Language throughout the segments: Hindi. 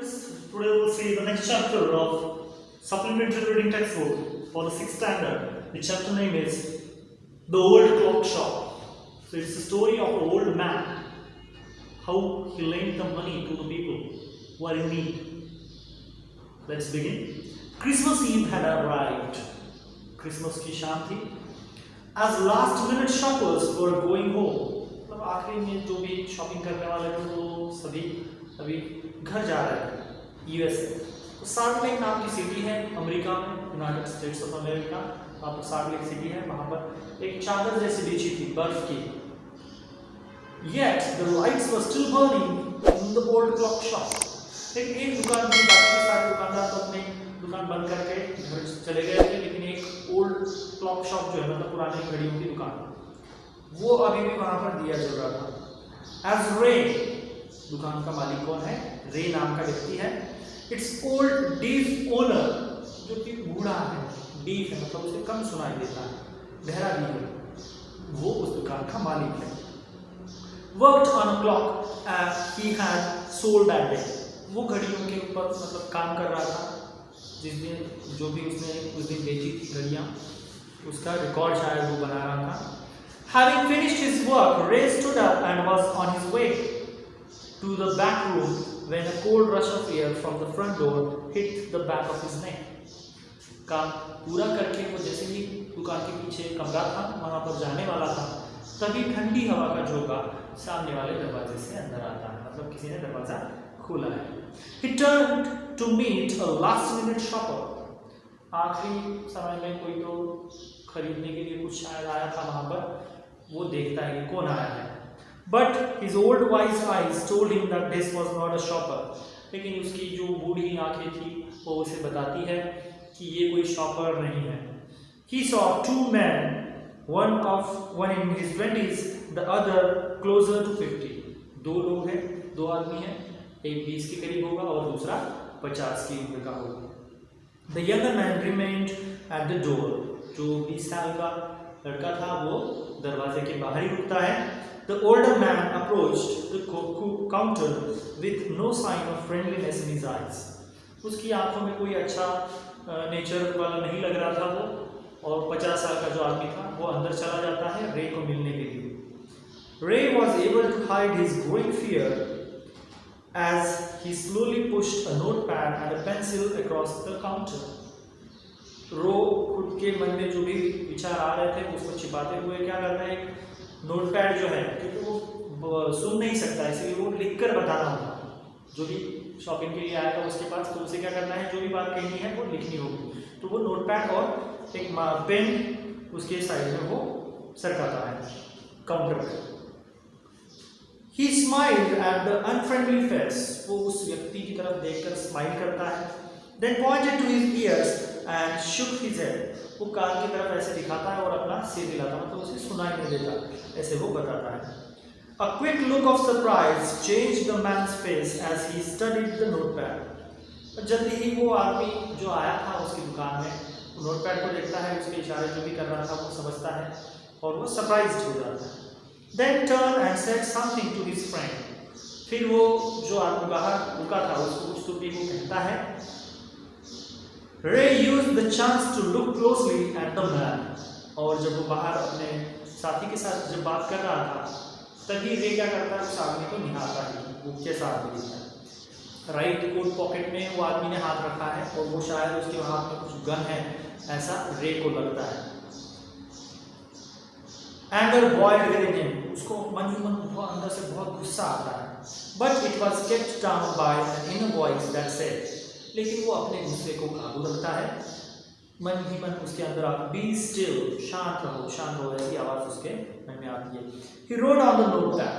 students, today we will see the next chapter of supplementary reading textbook for the 6th standard. The chapter name is The Old Clock Shop. So it's the story of an old man, how he lent the money to the people who are in need. Let's begin. Christmas Eve had arrived. Christmas की शाम थी. As last minute shoppers were going home. मतलब आखिरी में जो भी शॉपिंग करने वाले थे वो सभी अभी घर जा रहे थे यूएसए. तो साल्ट लेक नाम की सिटी है अमेरिका में, यूनाइटेड स्टेट्स ऑफ अमेरिका. वहाँ पर साल्ट लेक सिटी है. वहाँ पर एक चादर जैसी बिछी थी बर्फ की. Yet the lights were still burning in the old clock shop. लेकिन एक दुकान में बाकी के सारे दुकानदार तो अपनी दुकान बंद करके घर चले गए थे, लेकिन एक ओल्ड क्लॉक शॉप जो है मतलब पुरानी घड़ियों की दुकान, वो अभी भी वहां पर दिया जल रहा था. एज रे, दुकान का मालिक कौन है? रे नाम का व्यक्ति है. इट्स ओल्ड डीफ ओनर, जो कि बूढ़ा है. डीफ है मतलब उसे कम सुनाई देता है, बहरा भी है. वो उस दुकान का मालिक है. Worked on a clock he had sold that day. वो घड़ियों के ऊपर मतलब काम कर रहा था जिस दिन, जो भी उसने उस दिन बेची थी घड़ियाँ, उसका रिकॉर्ड शायद वो बना रहा था. Having finished his work, Ray stood up and was on his way to the back room when a cold rush of air from the front door hit the back of his neck. काम पूरा करके वो जैसे ही दुकान के पीछे कमरा था वहाँ पर जाने वाला था, तभी ठंडी हवा का झोंका सामने वाले दरवाजे से अंदर आता है. मतलब किसी ने दरवाजा खोला है. He turned to meet a last-minute shopper. आखिरी समय में कोई तो खरीदने के लिए कुछ शायद आया था वहाँ पर. वो देखता है कि कौन आया है. But his old wise eyes told him that this was not a shopper. लेकिन उसकी जो बूढ़ी आंखें थी वो उसे बताती है कि ये कोई शॉपर नहीं है. He saw two men, one in his 20s, the other closer to 50. दो लोग हैं, दो आदमी हैं, एक 20 के करीब होगा और दूसरा 50 की उम्र का होगा. The younger man remained at the door. जो 20 साल का लड़का था वो दरवाजे के बाहर ही रुकता है. The older man approached the counter with no sign of friendliness in his eyes. उसकी आंखों में कोई अच्छा नेचर वाला नहीं लग रहा था वो. और 50 साल का जो आदमी था वो अंदर चला जाता है रे को मिलने के लिए. Ray was able to hide his growing fear as he slowly pushed a notepad and a pencil across the counter. रो खुद के मन में जो भी विचार आ रहे थे उसको छिपाते हुए क्या करता है, एक नोटपैड जो है, क्योंकि वो सुन नहीं सकता इसलिए वो लिखकर बताना होगा. जो भी शॉपिंग के लिए आएगा उसके पास, तो उसे क्या करना है, जो भी बात कहनी है वो लिखनी होगी. तो वो नोटपैड और एक पेन उसके साइड में वो सरकाता है काउंटर पे. He smiled at the unfriendly face. वो उस व्यक्ति की तरफ देखकर स्माइल करता है. Then pointed to his ears and shook his head. वो कान की तरफ ऐसे दिखाता है और अपना सिर हिलाता है, मतलब उसे सुनाई नहीं देता, ऐसे वो बताता है. A quick look of surprise changed the man's face as he studied the notepad. जल्दी ही वो आदमी जो आया था उसकी दुकान में नोटपैड को देखता है, उसके इशारे जो भी कर रहा था वो समझता है और वो सरप्राइज्ड हो जाता है. Then turned and said something to his friend. फिर वो जो आदमी बाहर रुका था उसको कुछ तो भी वो कहता है. Ray used the chance to look closely at the man. और जब वो बाहर अपने साथी के साथ जब बात कर रहा था तभी रे क्या करता है, उस आदमी को निहारता है वो कैसा आदमी दिखता है. राइट कोट पॉकेट में वो आदमी ने हाथ रखा है और वो शायद उसके हाथ में कुछ गन है, ऐसा रे को लगता है. Anger boiled within him. उसको मन ही मन बहुत अंदर से बहुत गुस्सा आता है. But it was kept down by an inner voice that said. लेकिन वो अपने गुस्से को काबू रखता है. मन ही मन उसके अंदर आप be still, शांत रहो, ऐसी आवाज उसके मन में आती है. He wrote on the notepad.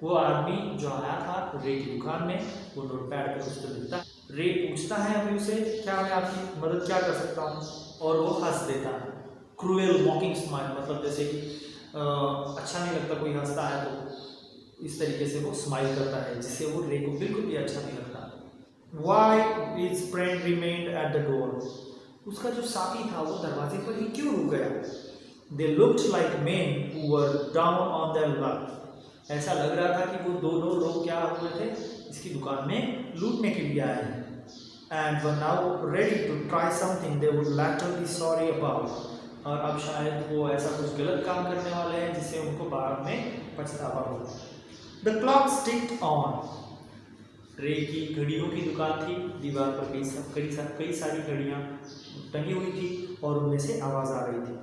वो आदमी जो आया था रे की दुकान में वो नोटपैड पे कुछ तो लिखता है. रे पूछता है अभी उसे, क्या मैं आपकी मदद क्या कर सकता हूँ, और वो हंस देता है. क्रूएल मॉकिंग स्माइल, मतलब जैसे कि अच्छा नहीं लगता कोई हंसता है तो इस तरीके से वो स्माइल करता है जिससे वो रे को बिल्कुल भी अच्छा नहीं लगता. Why his friend remained at the door. उसका जो साथी था वो दरवाजे पर ही क्यों रुक गया. They looked like men who were down on their luck. ऐसा लग रहा था कि वो दोनों लोग क्या हुए थे, इसकी दुकान में लूटने के लिए आए हैं। And were now ready to try something they would later be sorry about. और अब शायद वो ऐसा कुछ गलत काम करने वाले हैं जिससे उनको बाद में पछतावा हो। The clock ticked on. रे की घड़ियों की दुकान थी, दीवार पर कई सारी घड़ियाँ टंगी हुई थी और उनमें से आवाज़ आ रही थी।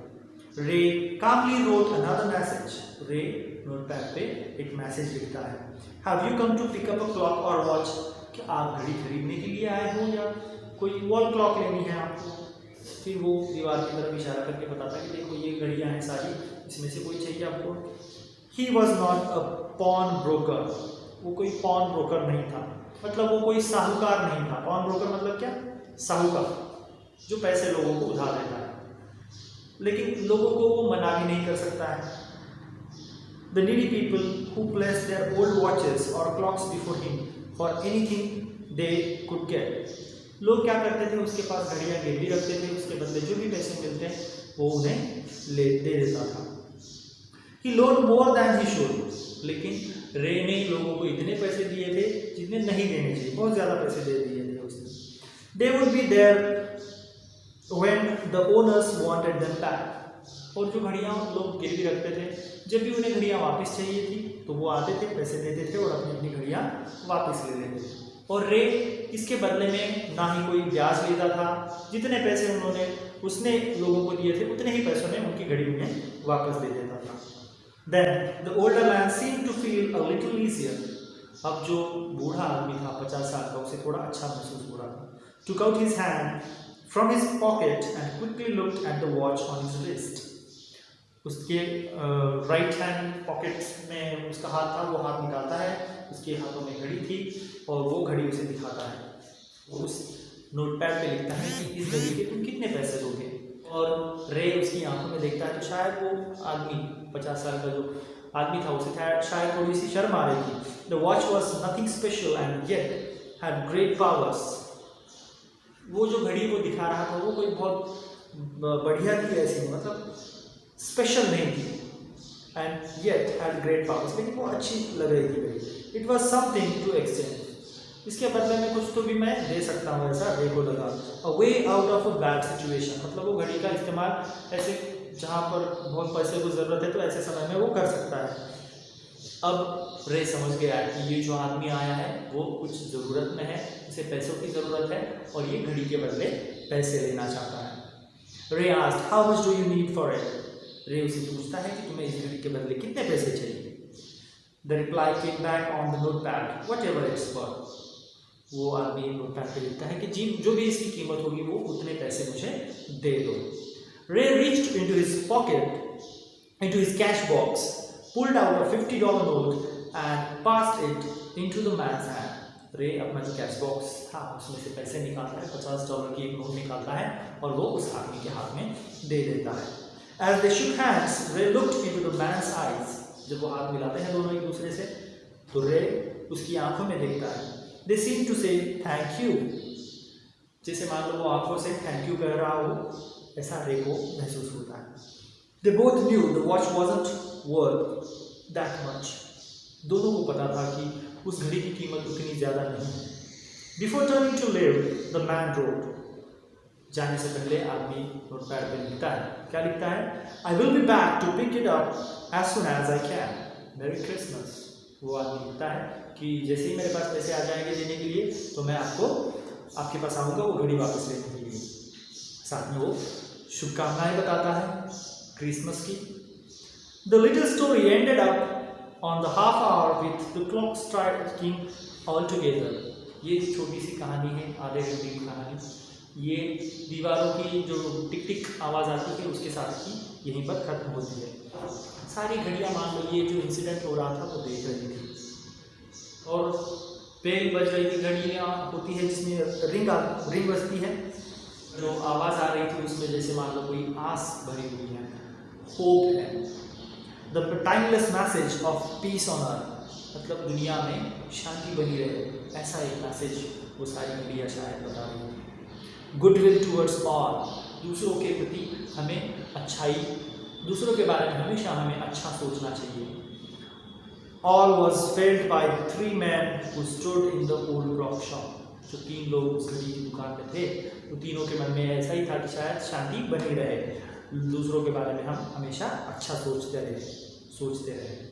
रे calmly wrote another message. रे नोटपैड पे एक मैसेज लिखता है। Have you come to pick up a clock or watch? क्या आप घड़ी खरीदने के लिए आए हो या कोई वॉल क्लॉक लेनी है आपको? फिर वो दीवार की तरफ इशारा करके बताता है कि देखो ये घड़ियाँ हैं सारी, इसमें से कोई चाहिए आपको? He was not a pawn broker. वो कोई pawn broker नहीं था, मतलब वो कोई साहूकार नहीं था। pawn broker मतलब क्या? साहूकार, जो पैसे लोगों को उधार देता है, लेकिन लोगों को वो मना भी नहीं कर सकता है। The needy people who placed their old watches or clocks before him for anything they could get. लोग क्या करते थे, उसके पास घड़ियाँ गिरवी रखते थे, उसके बदले जो भी पैसे मिलते वो उन्हें दे देता था। He loaned more than he should. लेकिन रे ने लोगों को इतने पैसे दिए थे जितने नहीं देने चाहिए, बहुत ज़्यादा पैसे दे दिए थे उसने। They would be there when the owners wanted them back. और जो घड़ियाँ लोग गिरवी रखते थे, जब भी उन्हें घड़ियाँ वापस चाहिए थी तो वो आते थे, पैसे देते थे और अपनी अपनी घड़ियाँ वापस ले लेते थे। और रे इसके बदले में ना ही कोई ब्याज लेता था, जितने पैसे उसने लोगों को दिए थे उतने ही पैसों में उनकी घड़ी उन्हें वापस दे देता था। Then the older man seemed to feel a little easier. अब जो बूढ़ा आदमी था 50 साल का, उसे थोड़ा अच्छा महसूस हो रहा था। Took out his hand from his pocket and quickly looked at the watch on his wrist. उसके राइट हैंड पॉकेट में उसका हाथ था, वो हाथ निकालता है, उसके हाथों में घड़ी थी और वो घड़ी उसे दिखाता है। वो उस नोटपैड पे लिखता है कि इस घड़ी के तुम कितने पैसे दोगे। और रे उसकी आंखों में देखता है तो शायद वो आदमी 50 साल का जो आदमी था उसे शायद थोड़ी सी शर्म आ रही थी। The watch was nothing special and yet had great powers. वो जो घड़ी वो दिखा रहा था वो कोई बहुत बढ़िया थी, ऐसी मतलब स्पेशल नहीं थी, and yet had great powers, लेकिन वो अच्छी लग रही थी घड़ी। It was something to exchange, इसके बदले में कुछ तो भी मैं दे सकता हूँ, ऐसा रे को लगा। A way out of a bad situation, मतलब वो घड़ी का इस्तेमाल ऐसे जहाँ पर बहुत पैसे को ज़रूरत है तो ऐसे समय में वो कर सकता है। अब रे समझ गया कि ये जो आदमी आया है वो कुछ ज़रूरत में है, उसे पैसों की ज़रूरत है और ये घड़ी के बदले पैसे लेना चाहता है। रे asked how much do you need for it. रे उसे पूछता है कि तुम्हें इस घड़ी के बदले कितने पैसे चाहिए। The reply came back on the notepad whatever it's worth. वो आदमी नोटपैड पे लिखता है कि जी जो भी इसकी कीमत होगी वो उतने पैसे मुझे दे दो। Ray reached into his pocket, into his cash box, pulled out a $50 note and passed it into the man's hand. Ray अपना जो कैश बॉक्स था उसमें से पैसे निकालता है, $50 की एक नोट निकालता है और वो उस आदमी के हाथ में दे देता है। As they shook hands, Ray looked into the man's eyes. जब वो हाथ मिलाते हैं दोनों एक दूसरे से तो रे उसकी आंखों में देखता है। They seem to say thank you. जैसे मान लो वो आंखों से थैंक यू कह रहा हो, ऐसा रे को महसूस होता है। They both knew the watch wasn't worth that much. दोनों को पता था कि उस घड़ी की कीमत उतनी ज़्यादा नहीं है। Before turning to leave, the man wrote. जाने से पहले आदमी नोटपैड पे लिखता है, क्या लिखता है? I will be back to pick it up as soon as I can. Merry Christmas. वो आदमी लिखता है कि जैसे ही मेरे पास पैसे आ जाएंगे देने के लिए तो मैं आपके पास आऊँगा वो घड़ी वापस लेने के लिए। साथ में वो शुभकामनाएं बताता है क्रिसमस की। The little story ended up on the half hour with the clock striking all together. ये छोटी सी कहानी है, आधे घंटे की कहानी। ये दीवारों की जो टिक टिक आवाज़ आती है उसके साथ ही यहीं पर खत्म होती है। सारी घड़ियाँ मान लो ये जो इंसिडेंट हो रहा था वो देख रही थी और बेल बज रही थी। घड़ियाँ होती है जिसमें रिंग बजती है, जो आवाज़ आ रही थी उसमें जैसे मान लो कोई आस भरी हुई है, होप है। The timeless message of peace on earth, मतलब दुनिया में शांति बनी रहे, ऐसा एक मैसेज वो सारी घड़ियाँ शायद बता रही थी। गुडविल टूवर्ड्स ऑल, दूसरों के प्रति हमें अच्छाई, दूसरों के बारे में हमेशा हमें अच्छा सोचना चाहिए। All was felt by 3 men who stood in the old clock shop. जो 3 लोग उस घड़ी की दुकान पे थे, तो तीनों के मन में ऐसा ही था कि शायद शांति बनी रहे, दूसरों के बारे में हम हमेशा अच्छा सोचते रहे।